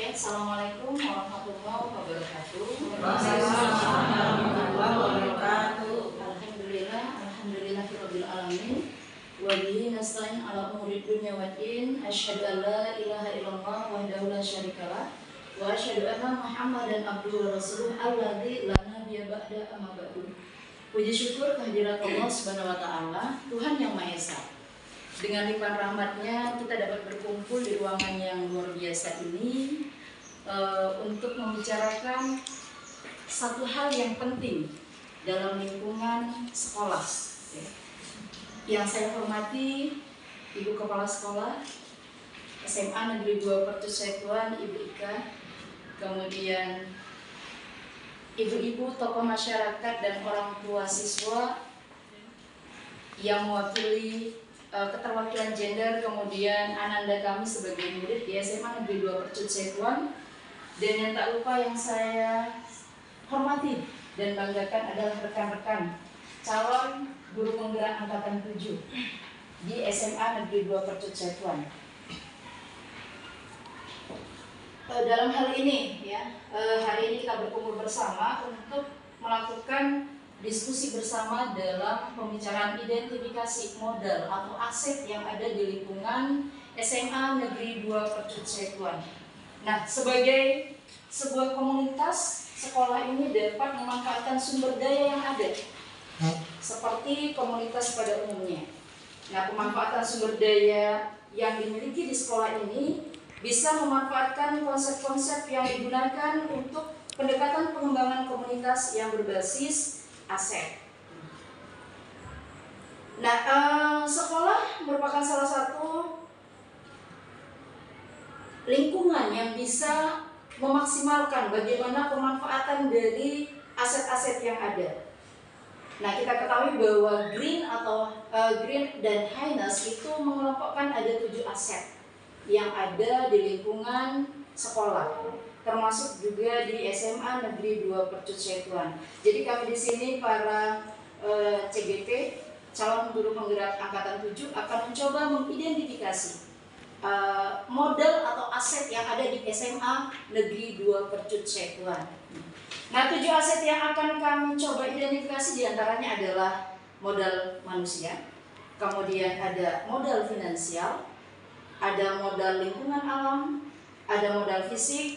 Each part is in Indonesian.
Oke, Assalamualaikum warahmatullahi wabarakatuh. Waalaikumsalam warahmatullahi wabarakatuh. Alhamdulillahirabbil alamin. Wa bihi nasta'in ala umuri dunya waddin. Asyhadu an la ilaha illallah wahdahu la syarikalah wa asyhadu anna Muhammadan abduhu wa rasuluh alladzi la nabiyya ba'da amma ba'du. Puji syukur kehadirat Allah Subhanahu wa taala, Tuhan yang Maha Esa. Dengan limpahan rahmatnya kita dapat berkumpul di ruangan yang luar biasa ini untuk membicarakan satu hal yang penting dalam lingkungan sekolah. Yang saya hormati Ibu Kepala Sekolah SMA Negeri 2 Pertusetuan Ibu Ika, kemudian ibu-ibu tokoh masyarakat dan orang tua siswa yang mewakili keterwakilan gender, kemudian ananda kami sebagai murid di SMA Negeri 2 Pertusetuan, dan yang tak lupa yang saya hormati dan banggakan adalah rekan-rekan calon guru penggerak angkatan 7 di SMA Negeri 2 Pertusetuan. Dalam hal ini hari ini kita berkumpul bersama untuk melakukan diskusi bersama dalam pembicaraan identifikasi modal atau aset yang ada di lingkungan SMA Negeri 2 Pertusetuan. Nah, sebagai sebuah komunitas, sekolah ini dapat memanfaatkan sumber daya yang ada seperti komunitas pada umumnya. Nah, pemanfaatan sumber daya yang dimiliki di sekolah ini bisa memanfaatkan konsep-konsep yang digunakan untuk pendekatan pengembangan komunitas yang berbasis aset. Nah, sekolah merupakan salah satu lingkungan yang bisa memaksimalkan bagaimana pemanfaatan dari aset-aset yang ada. Nah, kita ketahui bahwa Green dan Highness itu mengelompokkan ada 7 aset yang ada di lingkungan sekolah, termasuk juga di SMA Negeri 2 Pertusetuan. Jadi kami di sini para CGP, calon guru penggerak angkatan 7, akan mencoba mengidentifikasi modal atau aset yang ada di SMA Negeri 2 Pertusetuan. Nah, 7 aset yang akan kami coba identifikasi diantaranya adalah modal manusia, kemudian ada modal finansial, ada modal lingkungan alam, ada modal fisik,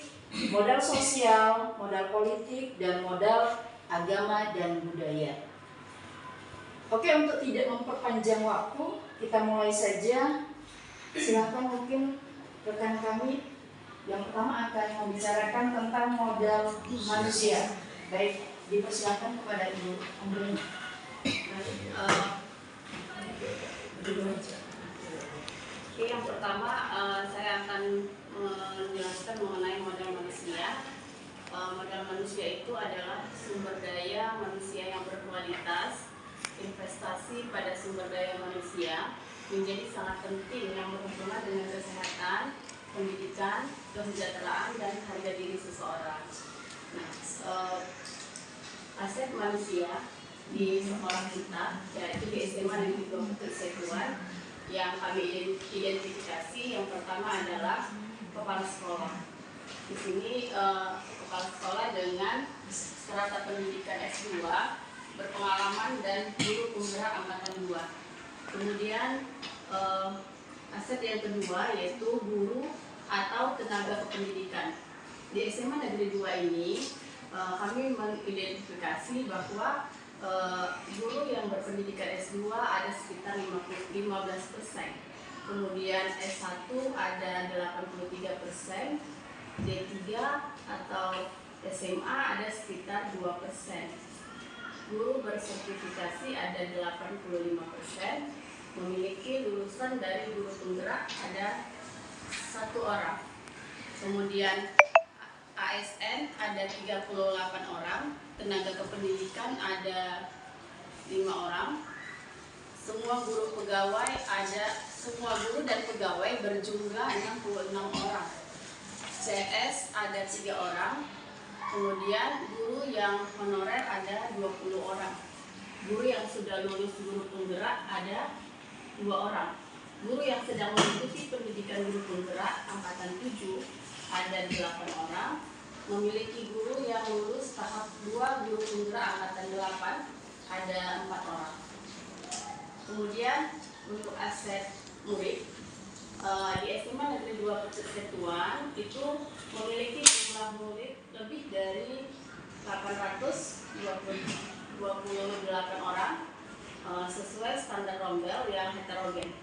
modal sosial, modal politik, dan modal agama dan budaya. Oke, untuk tidak memperpanjang waktu, kita mulai saja. Silakan, mungkin rekan kami yang pertama akan membicarakan tentang modal manusia. Baik, dipersilakan kepada Ibu Anggreni. Oke, yang pertama saya akan menjelaskan mengenai modal manusia. Modal manusia itu adalah sumber daya manusia yang berkualitas. Investasi pada sumber daya manusia menjadi sangat penting yang berhubungan dengan kesehatan, pendidikan, kesejahteraan, dan harga diri seseorang. Nah, aset manusia di sekolah kita, yaitu di SMA Negeri 2 Pertusetuan, yang kami identifikasi, yang pertama adalah kepala sekolah. Di sini kepala sekolah dengan strata pendidikan S2, berpengalaman, dan guru penggerak angkatan 2. Kemudian aset yang kedua yaitu guru atau tenaga kependidikan. Di SMA Negeri 2 ini kami mengidentifikasi bahwa guru yang berpendidikan S2 ada sekitar 15%, kemudian S1 ada 83%, D3 atau SMA ada sekitar 2%. Guru bersertifikasi ada 85%, memiliki lulusan dari guru penggerak ada 1 orang. Kemudian ASN ada 38 orang, tenaga kependidikan ada 5 orang. Semua guru dan pegawai berjumlah 66 orang. CS ada 3 orang. Kemudian guru yang honorer ada 20 orang. Guru yang sudah lulus guru penggerak ada 2 orang. Guru yang sedang mengikuti pendidikan guru penggerak angkatan 7 ada 8 orang, memiliki guru yang lulus tahap 2 guru penggerak angkatan 8 ada 4 orang. Kemudian untuk aset murid di SMA Negeri 2 Persetuan itu memiliki jumlah murid lebih dari 828 orang sesuai standar Rombel yang heterogen.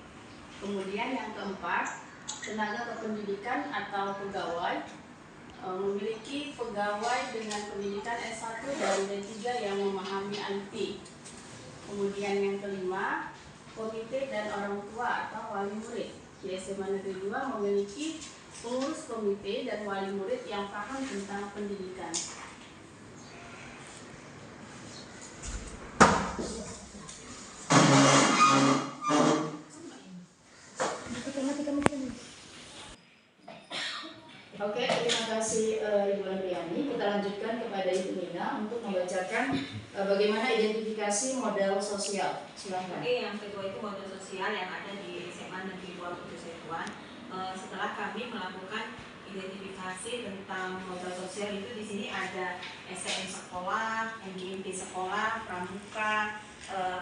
Kemudian yang keempat, tenaga kependidikan atau pegawai memiliki pegawai dengan pendidikan S1 dan D3 yang memahami IT. Kemudian yang kelima, komite dan orang tua atau wali murid. Di SMA Negeri 2 memiliki pengurus komite dan wali murid yang paham tentang pendidikan. Oke, terima kasih Ibu Andriani. Kita lanjutkan kepada Ibu Nina untuk membacakan bagaimana identifikasi modal sosial. Silakan. Oke, yang kedua itu modal sosial yang ada di SMA Negeri 2 Persetuan. Setelah kami melakukan identifikasi tentang modal sosial itu, di sini ada STM sekolah, MGMP sekolah, pramuka,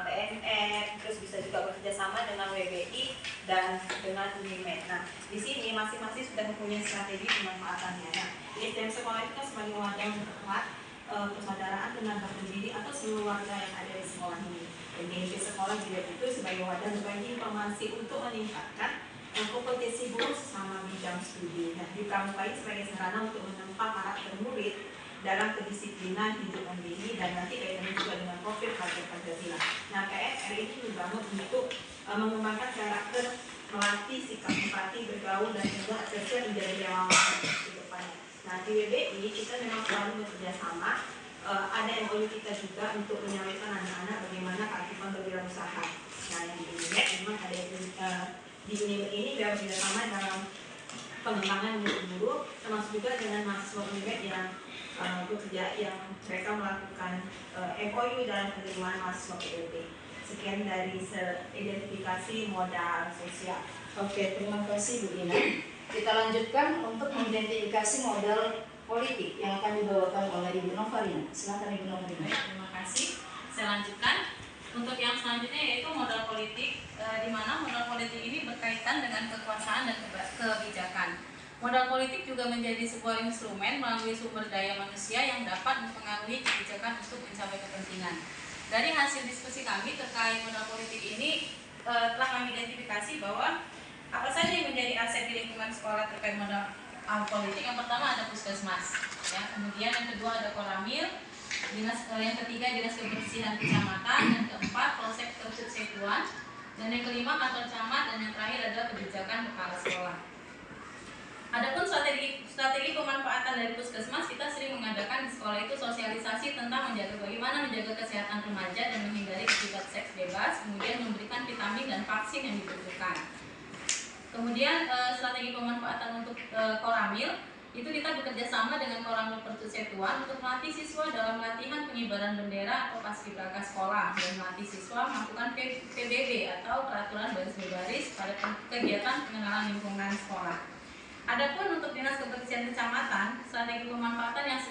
PNR, terus bisa juga bekerja sama dengan WBI dan dengan Unimed. Nah, di sini masing-masing sudah mempunyai strategi pemanfaatannya. Nah, di STM sekolah itu kan sebagai wadah memperkuat persaudaraan tenaga pendidik atau seluruh warga yang ada di sekolah ini. MGMP sekolah juga itu sebagai wadah berbagi informasi untuk meningkatkan kompetensi guru sesama bidang studi. Nah, di pramuka ini sebagai sarana untuk menempa karakter murid dalam kedisiplinan hidup mandiri dan nanti kaitannya juga dengan COVID Pancasila. Nah, PNR ini dibangun untuk mengembangkan karakter, melatih sikap empati, bergaul dan juga akses menjadi relawan ke depannya. Nah, di WBI kita memang selalu bekerja sama. Ada MOU kita juga untuk menyalurkan anak-anak bagaimana keaktifan berwirausaha. Nah, yang di Unimed memang ada di Unimed ini bekerja sama dalam pengembangan guru, termasuk juga dengan mahasiswa Unimed yang bekerja yang mereka melakukan MOU dalam penerimaan mahasiswa PLP. Sekian dari identifikasi modal sosial. Oke, terima kasih Bu Ina. Kita lanjutkan untuk mengidentifikasi modal politik yang akan dibawakan oleh Ibu Novarina. Silakan Ibu Novarina. Baik, terima kasih. Saya lanjutkan. Untuk yang selanjutnya yaitu modal politik, di mana modal politik ini berkaitan dengan kekuasaan dan kebijakan. Modal politik juga menjadi sebuah instrumen melalui sumber daya manusia yang dapat mempengaruhi kebijakan untuk mencapai kepentingan. Dari hasil diskusi kami terkait modal politik ini, telah kami identifikasi bahwa apa saja yang menjadi aset di lingkungan sekolah terkait modal politik. Yang pertama ada puskesmas, ya. Kemudian yang kedua ada koramil, yang ketiga dinas kebersihan kecamatan, yang keempat polsek persetuan, dan yang kelima kantor camat, dan yang terakhir adalah kebijakan kepala sekolah. Adapun strategi pemanfaatan dari puskesmas, kita sering mengadakan di sekolah itu sosialisasi tentang bagaimana menjaga kesehatan remaja dan menghindari akibat seks bebas, kemudian memberikan vitamin dan vaksin yang dibutuhkan. Kemudian strategi pemanfaatan untuk koramil itu kita bekerja sama dengan Koramil Persetuan untuk melatih siswa dalam latihan pengibaran bendera atau paskibraka sekolah dan melatih siswa melakukan PBB atau peraturan baris berbaris pada kegiatan pengenalan lingkungan sekolah. Adapun untuk dinas kebersihan kecamatan, strategi pemanfaatan yang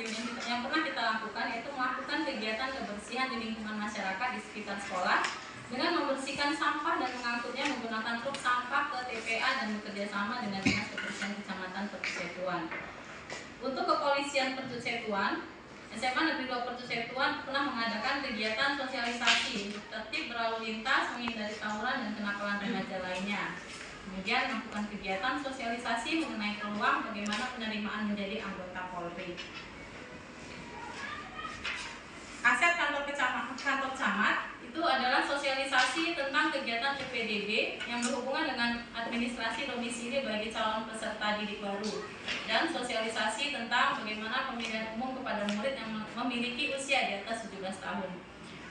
pernah kita lakukan yaitu melakukan kegiatan kebersihan di lingkungan masyarakat di sekitar sekolah dengan membersihkan sampah dan mengangkutnya menggunakan truk sampah ke TPA dan bekerja sama dengan dinas kebersihan kecamatan Persetuan. Untuk kepolisian Persetuan, SMA Negeri 2 Persetuan pernah mengadakan kegiatan sosialisasi untuk tertib berlalu lintas, menghindari tawuran dan kenakalan remaja lainnya. Kemudian melakukan kegiatan sosialisasi mengenai peluang bagaimana penerimaan menjadi anggota Polri. Aset kantor camat itu adalah sosialisasi tentang kegiatan PPDB yang berhubungan dengan administrasi domisili bagi calon peserta didik baru dan sosialisasi tentang bagaimana pemilihan umum kepada murid yang memiliki usia di atas 17 tahun.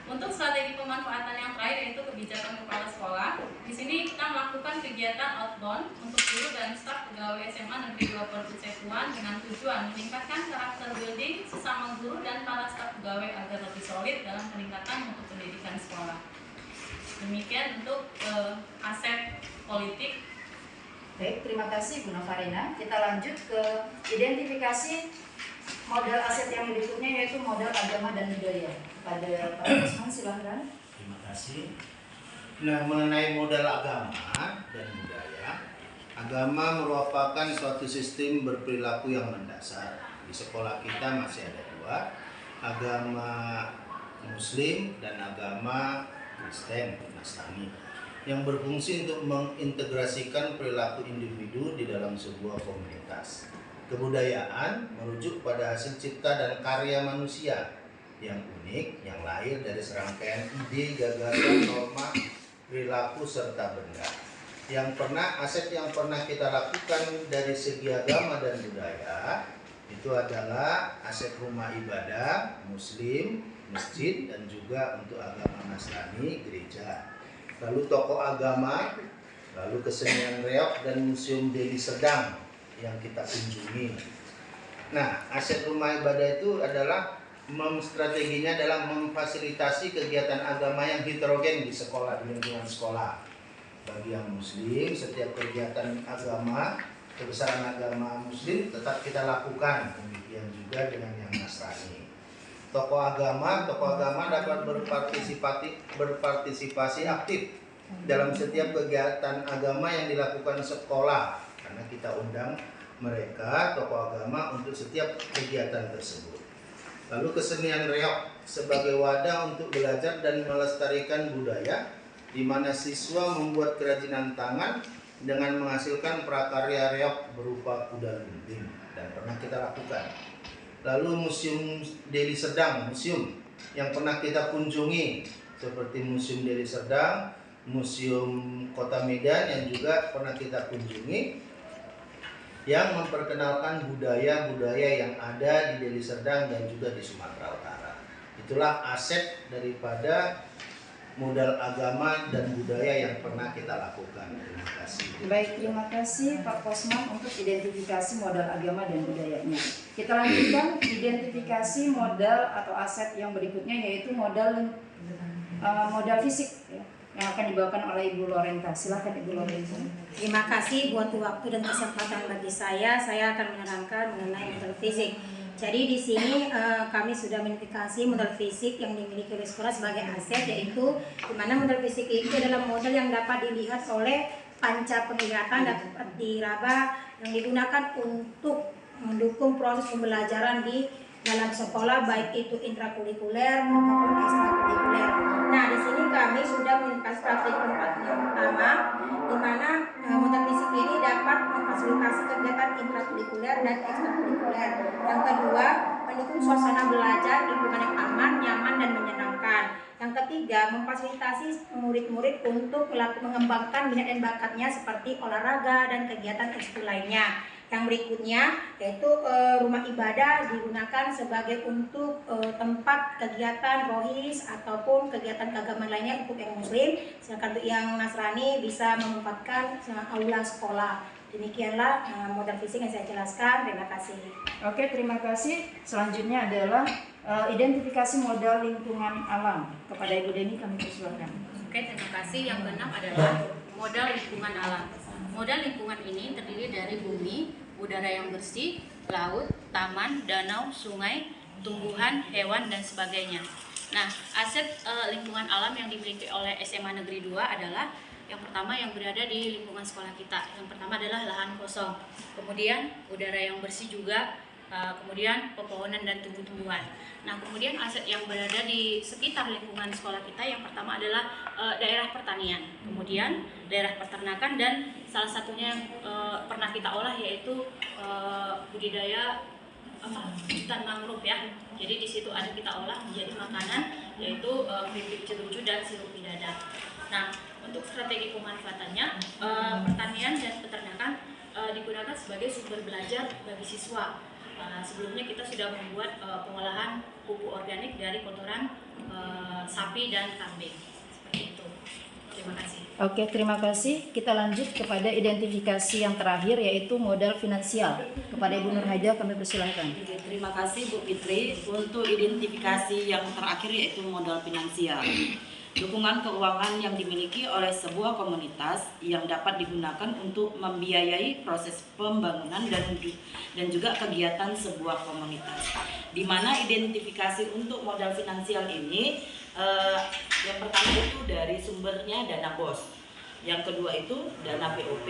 Untuk strategi pemanfaatan yang terakhir yaitu kebijakan kepala sekolah. Di sini kita melakukan kegiatan outbound untuk guru dan staf pegawai SMA Negeri 2 Persetuan dengan tujuan meningkatkan karakter building sesama guru dan para staf pegawai agar lebih solid dalam peningkatan mutu pendidikan sekolah. Demikian untuk aset politik Baik, terima kasih Bu Novarina. Kita lanjut ke identifikasi modal aset yang berikutnya, yaitu modal agama dan budaya. Pada Pak Usman, silahkan. Terima kasih. Nah, mengenai modal agama dan budaya, agama merupakan suatu sistem berperilaku yang mendasar. Di sekolah kita masih ada dua, agama Muslim dan agama Kristen, Nasrani, yang berfungsi untuk mengintegrasikan perilaku individu di dalam sebuah komunitas. Kebudayaan merujuk pada hasil cipta dan karya manusia yang unik, yang lahir dari serangkaian ide, gagasan, norma, perilaku, serta benda. Aset yang pernah kita lakukan dari segi agama dan budaya itu adalah aset rumah ibadah Muslim, masjid, dan juga untuk agama Nasrani, gereja. Lalu tokoh agama, lalu kesenian reok dan museum Deli Serdang yang kita kunjungi. Nah, aset rumah ibadah itu adalah strateginya adalah memfasilitasi kegiatan agama yang heterogen di sekolah, di lingkungan sekolah. Bagi yang Muslim, setiap kegiatan agama, kebesaran agama Muslim tetap kita lakukan. Demikian juga dengan yang Nasrani. Tokoh agama dapat berpartisipasi aktif dalam setiap kegiatan agama yang dilakukan sekolah, karena kita undang mereka, tokoh agama, untuk setiap kegiatan tersebut. Lalu kesenian reok sebagai wadah untuk belajar dan melestarikan budaya, di mana siswa membuat kerajinan tangan dengan menghasilkan prakarya reok berupa kuda lumping, dan pernah kita lakukan. Lalu museum Deli Serdang, museum yang pernah kita kunjungi seperti Museum Deli Serdang, Museum Kota Medan yang juga pernah kita kunjungi, yang memperkenalkan budaya-budaya yang ada di Deli Serdang dan juga di Sumatera Utara. Itulah aset daripada modal agama dan budaya yang pernah kita lakukan. Terima kasih. Baik, terima kasih Pak Kosman untuk identifikasi modal agama dan budayanya. Kita lanjutkan identifikasi modal atau aset yang berikutnya, yaitu modal fisik ya, yang akan dibawakan oleh Ibu Lorenta. Silakan Ibu Lorenta. Terima kasih buat waktu dan kesempatan bagi saya. Saya akan menerangkan mengenai modal fisik. Jadi di sini kami sudah mengidentifikasi modal fisik yang dimiliki oleh sekolah sebagai aset, yaitu di mana modal fisik itu adalah modal yang dapat dilihat oleh panca penglihatan, dapat diraba, yang digunakan untuk mendukung proses pembelajaran di dalam sekolah, baik itu intrakurikuler maupun ekstrakurikuler. Nah, di sini kami sudah mengidentifikasi strategi yang pertama, di mana modal fisik ini dapat memfasilitasi kegiatan intrakurikuler dan ekstrakurikuler. Yang kedua, mendukung suasana belajar lingkungan yang aman, nyaman, dan menyenangkan. Yang ketiga, memfasilitasi murid-murid untuk mengembangkan minat dan bakatnya seperti olahraga dan kegiatan ekskul lainnya. Yang berikutnya yaitu rumah ibadah digunakan sebagai untuk tempat kegiatan rohis ataupun kegiatan keagamaan lainnya untuk yang Muslim, sedangkan untuk yang Nasrani bisa memanfaatkan aula sekolah. Demikianlah modal fisik yang saya jelaskan. Terima kasih. Oke, terima kasih. Selanjutnya adalah identifikasi modal lingkungan alam. Kepada Ibu Deni kami persilakan. Oke, terima kasih. Yang keenam adalah modal lingkungan alam. Modal lingkungan ini terdiri dari bumi, udara yang bersih, laut, taman, danau, sungai, tumbuhan, hewan, dan sebagainya. Nah, aset lingkungan alam yang dimiliki oleh SMA Negeri 2 adalah yang pertama yang berada di lingkungan sekolah kita. Yang pertama adalah lahan kosong, kemudian udara yang bersih juga, kemudian pepohonan dan tumbuh-tumbuhan. Nah, kemudian aset yang berada di sekitar lingkungan sekolah kita yang pertama adalah daerah pertanian, kemudian daerah peternakan, dan salah satunya yang pernah kita olah yaitu budidaya hutan mangrove ya. Jadi di situ ada kita olah menjadi makanan, yaitu keripik cerucu dan sirup bidadar. Nah, untuk strategi pemanfaatannya, pertanian dan peternakan digunakan sebagai sumber belajar bagi siswa. Sebelumnya kita sudah membuat pengolahan pupuk organik dari kotoran sapi dan kambing. Seperti itu. Terima kasih. Oke, terima kasih. Kita lanjut kepada identifikasi yang terakhir, yaitu modal finansial. Kepada Ibu Nurhaja kami persilahkan. Terima kasih Bu Fitri. Untuk identifikasi yang terakhir yaitu modal finansial. dukungan keuangan yang dimiliki oleh sebuah komunitas yang dapat digunakan untuk membiayai proses pembangunan dan juga kegiatan sebuah komunitas. Di mana identifikasi untuk modal finansial ini yang pertama itu dari sumbernya dana BOS, yang kedua itu dana BOP,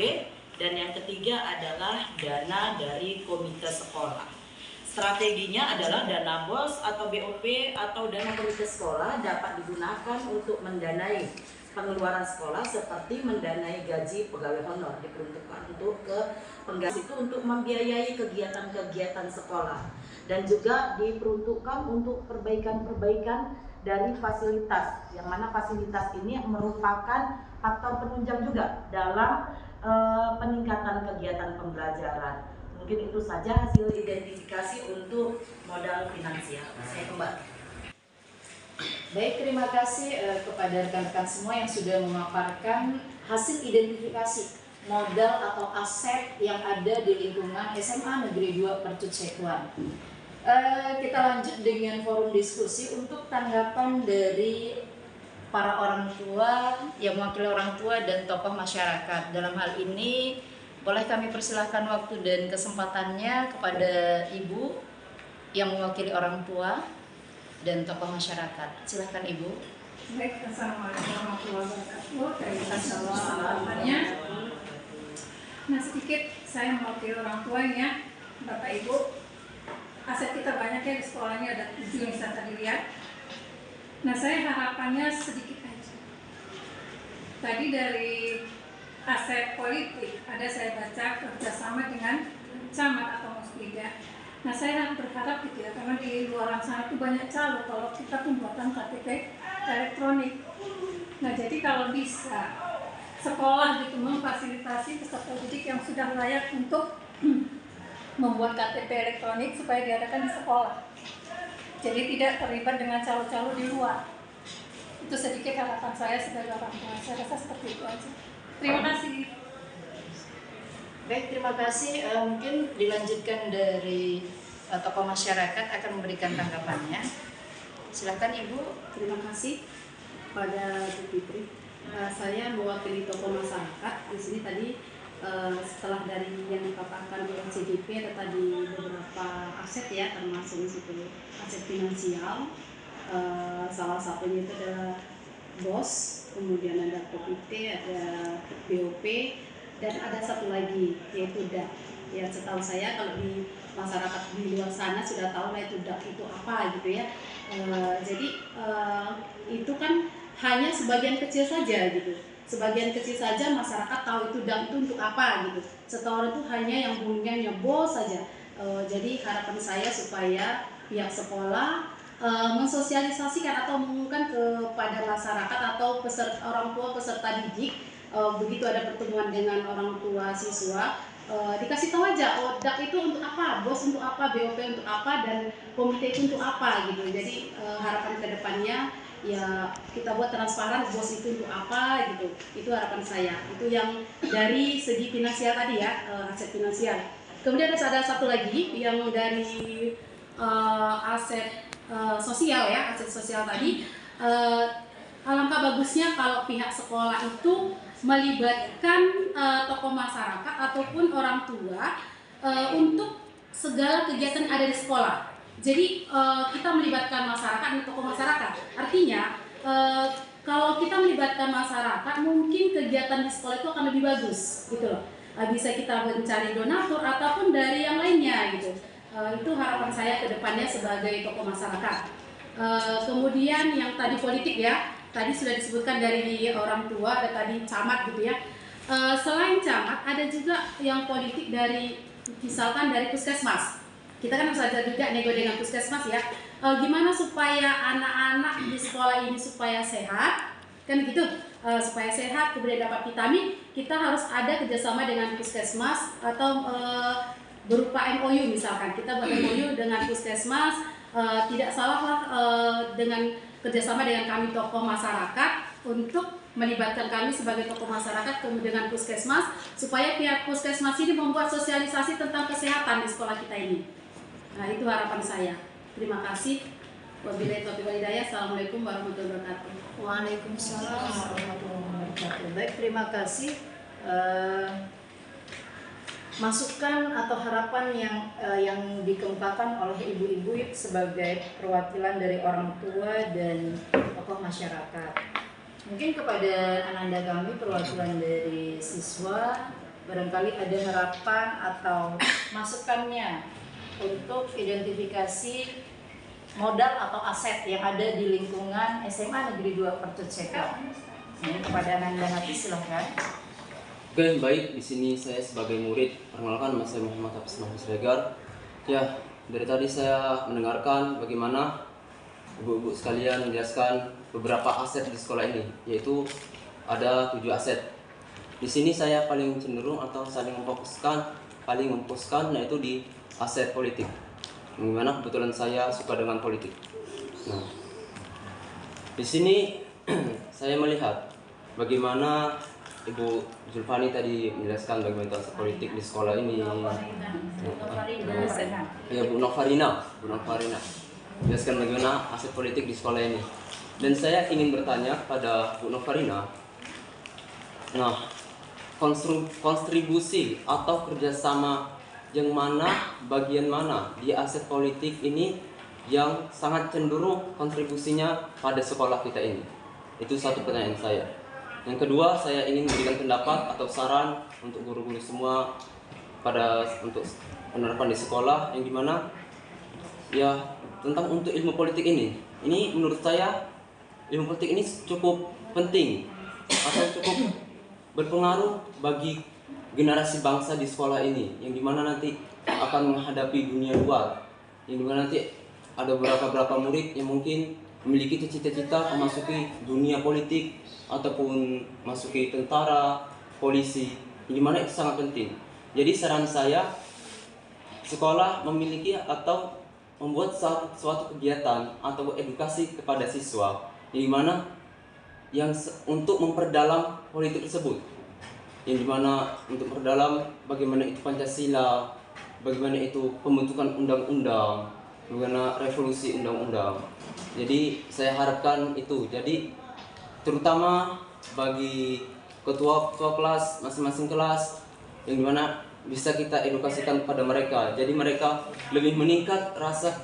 dan yang ketiga adalah dana dari komite sekolah. Strateginya adalah dana BOS atau BOP atau dana komite sekolah dapat digunakan untuk mendanai pengeluaran sekolah seperti mendanai gaji pegawai honor, diperuntukkan untuk ke penggas itu untuk membiayai kegiatan-kegiatan sekolah, dan juga diperuntukkan untuk perbaikan-perbaikan dari fasilitas, yang mana fasilitas ini merupakan faktor penunjang juga dalam peningkatan kegiatan pembelajaran. Mungkin itu saja hasil identifikasi untuk modal finansial. Saya kembali. Baik, terima kasih kepada rekan-rekan semua yang sudah memaparkan hasil identifikasi modal atau aset yang ada di lingkungan SMA Negeri 2 Percut Setuan. Kita lanjut dengan forum diskusi untuk tanggapan dari para orang tua yang mewakili orang tua dan tokoh masyarakat. Dalam hal ini boleh kami persilahkan waktu dan kesempatannya kepada Ibu yang mewakili orang tua dan tokoh masyarakat. Silakan Ibu. Baik, Assalamualaikum warahmatullahi wabarakatuh. Terima kasih jawabannya. Nah, sedikit saya mewakili orang tuanya, Bapak Ibu. Aset kita banyak ya di sekolahnya, ada 7 yang bisa tadi lihat. Nah, saya harapannya sedikit aja. Tadi dari aset politik, ada saya baca kerjasama dengan camat atau musbida. Nah, saya berharap gitu ya, karena di luar sana itu banyak calo kalau kita pembuatan KTP elektronik. Nah, jadi kalau bisa sekolah gitu memfasilitasi peserta didik yang sudah layak untuk membuat KTP elektronik supaya diadakan di sekolah. Jadi tidak terlibat dengan calo-calo di luar. Itu sedikit harapan saya sebagai orang tua. Saya rasa seperti itu aja. Terima kasih. Baik, terima kasih. Mungkin dilanjutkan dari tokoh masyarakat akan memberikan tanggapannya. Silakan Ibu. Terima kasih pada Bu Fitri. Saya mewakili tokoh masyarakat di sini tadi. Setelah dari yang dipaparkan oleh CGP, ada tadi beberapa aset ya, termasuk itu aset finansial. Salah satunya itu adalah BOS, kemudian ada komite, ada BOP, dan ada satu lagi yaitu DAK. Ya, setahu saya kalau di masyarakat di luar sana sudah tahu lah itu DAK itu apa gitu ya. Jadi itu kan hanya sebagian kecil saja gitu. Sebagian kecil saja masyarakat tahu itu DAK itu untuk apa gitu. Setoran itu hanya yang bunyinya BOS saja. Jadi harapan saya supaya pihak sekolah mensosialisasikan atau mengumumkan kepada masyarakat atau orang tua peserta didik, begitu ada pertemuan dengan orang tua siswa, dikasih tahu aja, oh DAK itu untuk apa, BOS untuk apa, BOP untuk apa, dan komite itu untuk apa gitu. Jadi harapan kedepannya ya kita buat transparan, BOS itu untuk apa gitu. Itu harapan saya. Itu yang dari segi finansial tadi ya, aset finansial. Kemudian ada satu lagi yang dari aset sosial ya, aset sosial tadi. Alangkah bagusnya kalau pihak sekolah itu melibatkan tokoh masyarakat ataupun orang tua untuk segala kegiatan yang ada di sekolah. Jadi kita melibatkan masyarakat dan tokoh masyarakat. Artinya kalau kita melibatkan masyarakat, mungkin kegiatan di sekolah itu akan lebih bagus, gitu loh. Bisa kita mencari donatur ataupun dari yang lainnya, gitu. Itu harapan saya ke depannya sebagai tokoh masyarakat. Kemudian yang tadi politik ya, tadi sudah disebutkan dari orang tua, ada tadi camat gitu ya. Selain camat, ada juga yang politik dari, misalkan dari puskesmas. Kita kan harus ada juga nego dengan puskesmas ya. Gimana supaya anak-anak di sekolah ini supaya sehat, kan gitu, supaya sehat, kemudian dapat vitamin, kita harus ada kerjasama dengan puskesmas atau berupa MOU misalkan. Kita buat MOU dengan puskesmas, tidak salah lah dengan kerjasama dengan kami tokoh masyarakat untuk melibatkan kami sebagai tokoh masyarakat dengan puskesmas supaya pihak puskesmas ini membuat sosialisasi tentang kesehatan di sekolah kita ini. Nah, itu harapan saya. Terima kasih. Wabillahi taufiq wal hidayah. Assalamualaikum warahmatullahi wabarakatuh. Waalaikumsalam warahmatullahi wabarakatuh. Baik, terima kasih. Masukan atau harapan yang dikemukakan oleh ibu-ibu sebagai perwakilan dari orang tua dan tokoh masyarakat. Mungkin kepada Ananda kami perwakilan dari siswa, barangkali ada harapan atau masukannya untuk identifikasi modal atau aset yang ada di lingkungan SMA Negeri 2 Pertusetan. Ini kepada Ananda Hafiz, silahkan. Oke, baik. Di sini saya sebagai murid, perkenalkan nama saya Muhammad Hafiz Regar. Ya, dari tadi saya mendengarkan bagaimana ibu-ibu sekalian menjelaskan beberapa aset di sekolah ini, yaitu ada 7 aset. Di sini saya paling cenderung atau paling memfokuskan yaitu di aset politik. Bagaimana kebetulan saya suka dengan politik. Nah, di sini saya melihat bagaimana Ibu Zulfani tadi menjelaskan bagaimana aset politik di sekolah ini. Ya, Bu Novarina menjelaskan bagaimana aset politik di sekolah ini. Dan saya ingin bertanya pada Bu Novarina, nah, kontribusi atau kerjasama yang mana, bagian mana di aset politik ini yang sangat cenderung kontribusinya pada sekolah kita ini? Itu satu pertanyaan saya. Yang kedua, saya ingin memberikan pendapat atau saran untuk guru-guru semua untuk penerapan di sekolah, yang dimana ya tentang untuk ilmu politik ini menurut saya ilmu politik ini cukup penting atau cukup berpengaruh bagi generasi bangsa di sekolah ini, yang dimana nanti akan menghadapi dunia luar, yang dimana nanti ada beberapa murid yang mungkin memiliki cita-cita memasuki dunia politik ataupun masuki tentara, polisi, yang dimana itu sangat penting. Jadi saran saya, sekolah memiliki atau membuat suatu kegiatan atau edukasi kepada siswa, yang dimana untuk memperdalam politik tersebut, yang dimana untuk memperdalam bagaimana itu Pancasila, bagaimana itu pembentukan undang-undang, bagaimana revolusi undang-undang. Jadi saya harapkan itu. Jadi terutama bagi ketua kelas masing-masing kelas, yang dimana bisa kita edukasikan kepada mereka. Jadi mereka lebih meningkat rasa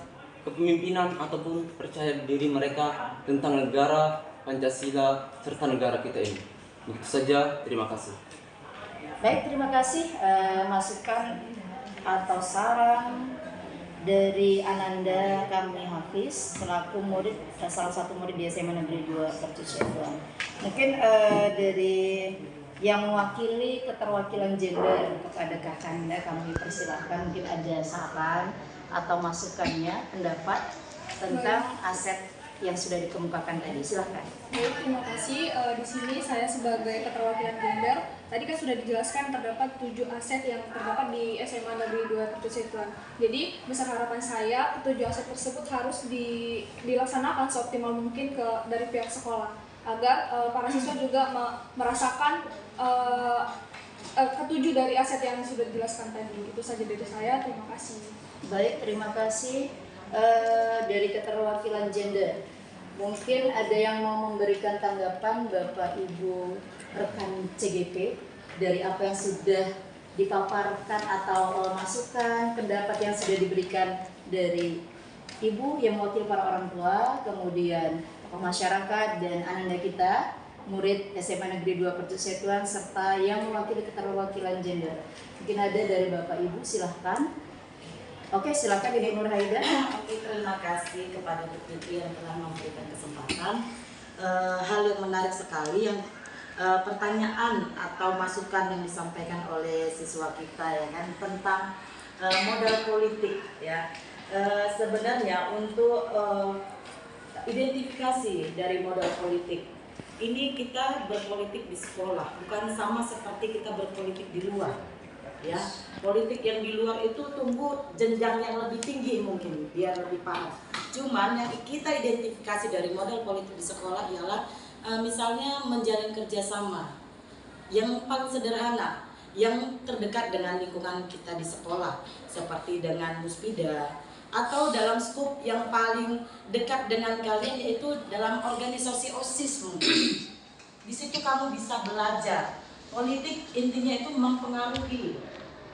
kepemimpinan ataupun percaya diri mereka tentang negara, Pancasila, serta negara kita ini. Begitu saja, terima kasih. Baik, terima kasih masukan atau saran dari Ananda kami Hafiz selaku murid, salah satu murid di SMA Negeri 2 Pertusetan. Mungkin dari yang mewakili keterwakilan gender kepada Kakanda kami persilahkan, mungkin ada saran atau masukannya, pendapat tentang aset yang sudah dikemukakan tadi, silahkan. Baik, terima kasih. Di sini saya sebagai keterwakilan gender, tadi kan sudah dijelaskan terdapat 7 aset yang terdapat di SMA Negeri 2 Pertusetan. Jadi besar harapan saya 7 aset tersebut harus dilaksanakan seoptimal mungkin dari pihak sekolah, agar para siswa juga merasakan ketujuh dari aset yang sudah dijelaskan tadi. Itu saja dari saya, terima kasih. Baik, terima kasih. Dari keterwakilan gender, mungkin ada yang mau memberikan tanggapan Bapak Ibu rekan CGP dari apa yang sudah dipaparkan atau masukan pendapat yang sudah diberikan dari Ibu yang mewakili para orang tua, kemudian masyarakat dan Ananda kita murid SMA Negeri 2 Pertusetan, serta yang mewakili keterwakilan gender. Mungkin ada dari Bapak Ibu, silahkan. Oke, silakan Ibu Nur Haida. Oke, terima kasih kepada Bu Fitri yang telah memberikan kesempatan. Hal yang menarik sekali yang pertanyaan atau masukan yang disampaikan oleh siswa kita ya kan tentang modal politik ya. Sebenarnya untuk identifikasi dari modal politik ini, kita berpolitik di sekolah bukan sama seperti kita berpolitik di luar. Ya, politik yang di luar itu tumbuh jenjang yang lebih tinggi mungkin biar lebih paham. Cuman yang kita identifikasi dari model politik di sekolah ialah misalnya menjalin kerjasama. Yang paling sederhana, yang terdekat dengan lingkungan kita di sekolah, seperti dengan Muspida, atau dalam skup yang paling dekat dengan kalian yaitu dalam organisasi OSIS mungkin. Di situ kamu bisa belajar. Politik intinya itu mempengaruhi,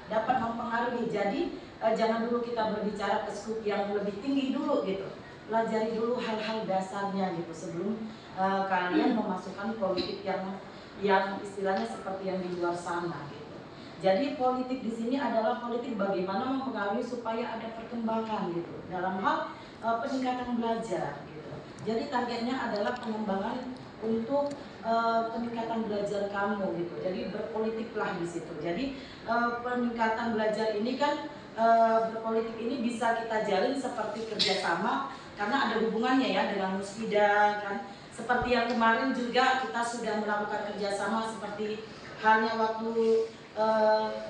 dapat mempengaruhi. Jadi jangan dulu kita berbicara ke skup yang lebih tinggi dulu gitu. Pelajari dulu hal-hal dasarnya gitu sebelum kalian memasukkan politik yang istilahnya seperti yang di luar sana gitu. Jadi politik di sini adalah politik bagaimana mempengaruhi supaya ada perkembangan gitu dalam hal peningkatan belajar gitu. Jadi targetnya adalah pengembangan untuk peningkatan belajar kamu gitu. Jadi berpolitiklah di situ. Jadi peningkatan belajar ini kan berpolitik ini bisa kita jalin seperti kerjasama karena ada hubungannya ya dengan Muspida kan. Seperti yang kemarin juga kita sudah melakukan kerjasama seperti halnya waktu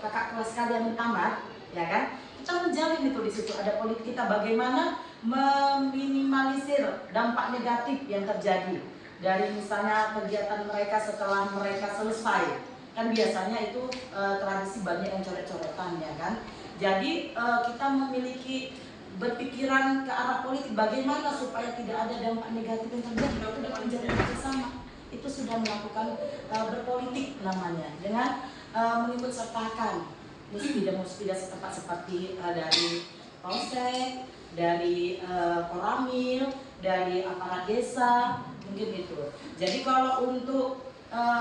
kakak kelas kalian tamat, ya kan? Kita menjalin itu di situ ada politik kita bagaimana meminimalisir dampak negatif yang terjadi dari misalnya kegiatan mereka setelah mereka selesai. Kan biasanya itu tradisi banyak yang coret-coretan ya kan. Jadi kita memiliki berpikiran ke arah politik bagaimana supaya tidak ada dampak negatif yang terjadi. Kalau sudah menjalin bersama itu sudah melakukan berpolitik namanya dengan mengikut sertakan muspida setempat seperti dari Polsek, dari Koramil, dari aparat desa, mungkin itu. Jadi kalau untuk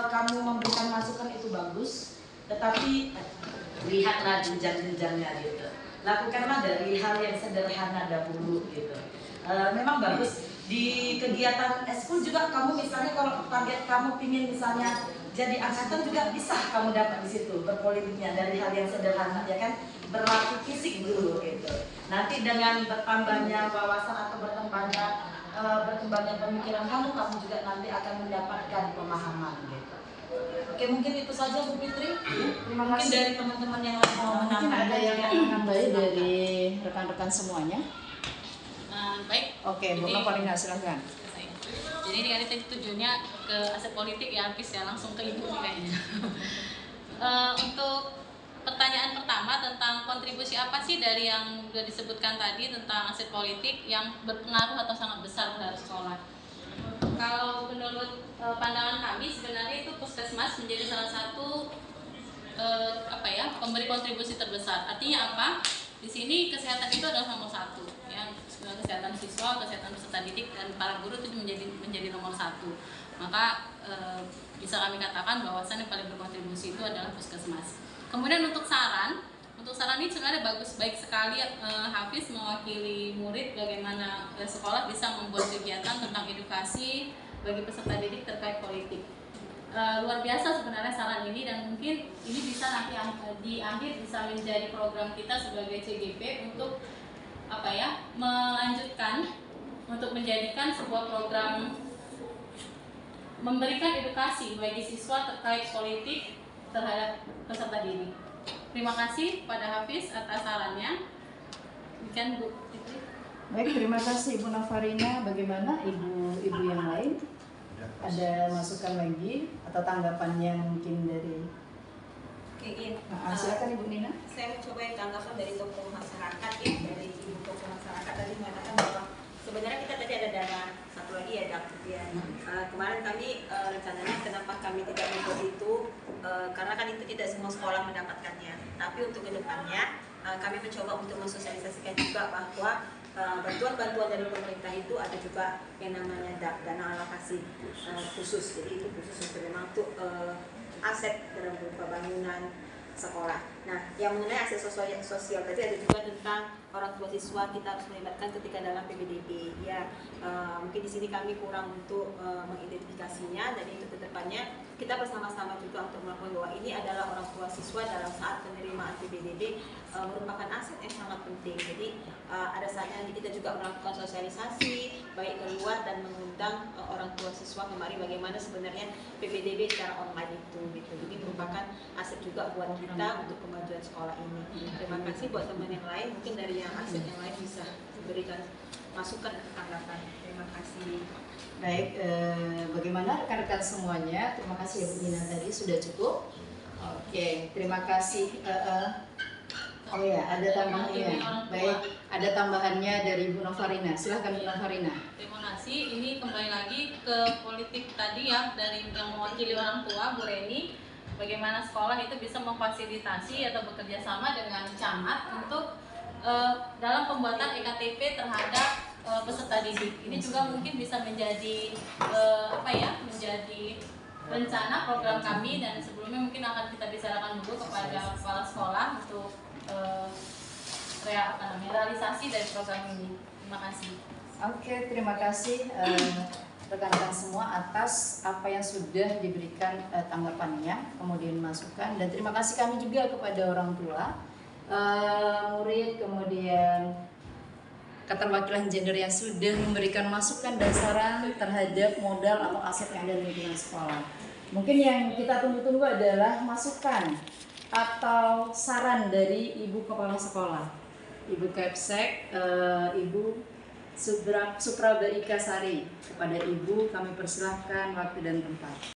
kamu memberikan masukan itu bagus, tetapi lihatlah jenjang-jenjangnya gitu. Lakukanlah dari hal yang sederhana dahulu gitu. Memang bagus di kegiatan eskul juga kamu misalnya kalau target kamu pingin misalnya jadi angkatan juga bisa kamu dapat di situ berpolitiknya dari hal yang sederhana ya kan, berlatih fisik dulu gitu. Nanti dengan bertambahnya wawasan atau berkembangnya pemikiran kamu juga nanti akan mendapatkan pemahaman gitu. Oke, mungkin itu saja Bu Fitri. Terima Mungkin kasih. dari teman-teman yang lain mau Mungkin menambahkan. ada yang menambahi dari rekan-rekan semuanya. Baik. Oke, Bu Jadi- Novalina silakan. Jadi ini tadi tujuannya ke aset politik ya, habis ya langsung ke ibu nih kayaknya. Untuk pertanyaan pertama tentang kontribusi apa sih dari yang sudah disebutkan tadi tentang aset politik yang berpengaruh atau sangat besar terhadap sekolah. Kalau menurut pandangan kami sebenarnya itu puskesmas menjadi salah satu pemberi kontribusi terbesar. Artinya apa? Di sini kesehatan itu adalah nomor satu. Kesehatan siswa, kesehatan peserta didik dan para guru itu menjadi nomor satu. Maka bisa kami katakan bahwasan yang paling berkontribusi itu adalah puskesmas. Kemudian untuk saran ini sebenarnya baik sekali Hafiz mewakili murid bagaimana sekolah bisa membuat kegiatan tentang edukasi bagi peserta didik terkait politik. Luar biasa sebenarnya saran ini dan mungkin ini bisa nanti di akhir bisa menjadi program kita sebagai CGP untuk melanjutkan untuk menjadikan sebuah program memberikan edukasi bagi siswa terkait politik terhadap peserta didik. Terima kasih pada Hafiz atas sarannya. Demikian Bu Fitri. Baik, terima kasih Ibu Novalina. Bagaimana ibu-ibu yang lain? Ada masukan lagi atau tanggapannya mungkin dari? Oke, iya. Silakan Ibu Nina. Saya mencoba yang tanggapan dari tokoh masyarakat ya, dari ibu tokoh masyarakat tadi mengatakan bahwa sebenarnya kita tadi ada dana satu lagi ya Dak. Ya. Kemarin kami rencananya kenapa kami tidak membuat itu karena kan itu tidak semua sekolah mendapatkannya. Tapi untuk kedepannya kami mencoba untuk mensosialisasikan juga bahwa bantuan-bantuan dari pemerintah itu ada juga yang namanya DAP, dana alokasi khusus. Jadi itu khusus untuk memang untuk aset dalam berupa bangunan sekolah. Nah, yang mengenai aset sosial tadi ada juga tentang orang tua siswa kita harus melibatkan ketika dalam PPDB. Ya, mungkin di sini kami kurang untuk mengidentifikasinya. Jadi untuk kedepannya kita bersama-sama juga untuk melakukan bahwa ini adalah orang tua siswa dalam saat penerimaan PPDB merupakan aset yang sangat penting. Jadi ada saatnya kita juga melakukan sosialisasi baik keluar dan mengundang orang tua siswa kemari bagaimana sebenarnya PPDB secara online itu gitu. Jadi merupakan aset juga buat kita untuk kemajuan sekolah ini. Terima kasih buat teman yang lain, mungkin dari yang aset yang lain bisa diberikan masukan atau tanggapan. Terima kasih. Baik, bagaimana rekan-rekan semuanya? Terima kasih ya Bu Nina tadi sudah cukup. Oke, terima kasih. Oh ya, ada tambahannya. Baik, ada tambahannya dari Bu Novarina. Silahkan Bu Novarina. Terima kasih. Ini kembali lagi ke politik tadi ya, dari yang mewakili orang tua, Bu Reni. Bagaimana sekolah itu bisa memfasilitasi atau bekerja sama dengan camat untuk dalam pembuatan EKTP terhadap peserta didik. Ini juga mungkin bisa menjadi menjadi rencana program kami, dan sebelumnya mungkin akan kita bicarakan dulu kepada kepala sekolah untuk realisasi dari program ini. Terima kasih. Oke, terima kasih rekan-rekan semua atas apa yang sudah diberikan tanggapannya, kemudian masukan, dan terima kasih kami juga kepada orang tua, murid, kemudian keterwakilan gender yang sudah memberikan masukan dan saran terhadap modal atau aset yang ada di lingkungan sekolah. Mungkin yang kita tunggu-tunggu adalah masukan atau saran dari Ibu Kepala Sekolah, Ibu Kepsek, Ibu Supraba Ika Sari. Kepada Ibu kami persilahkan waktu dan tempat.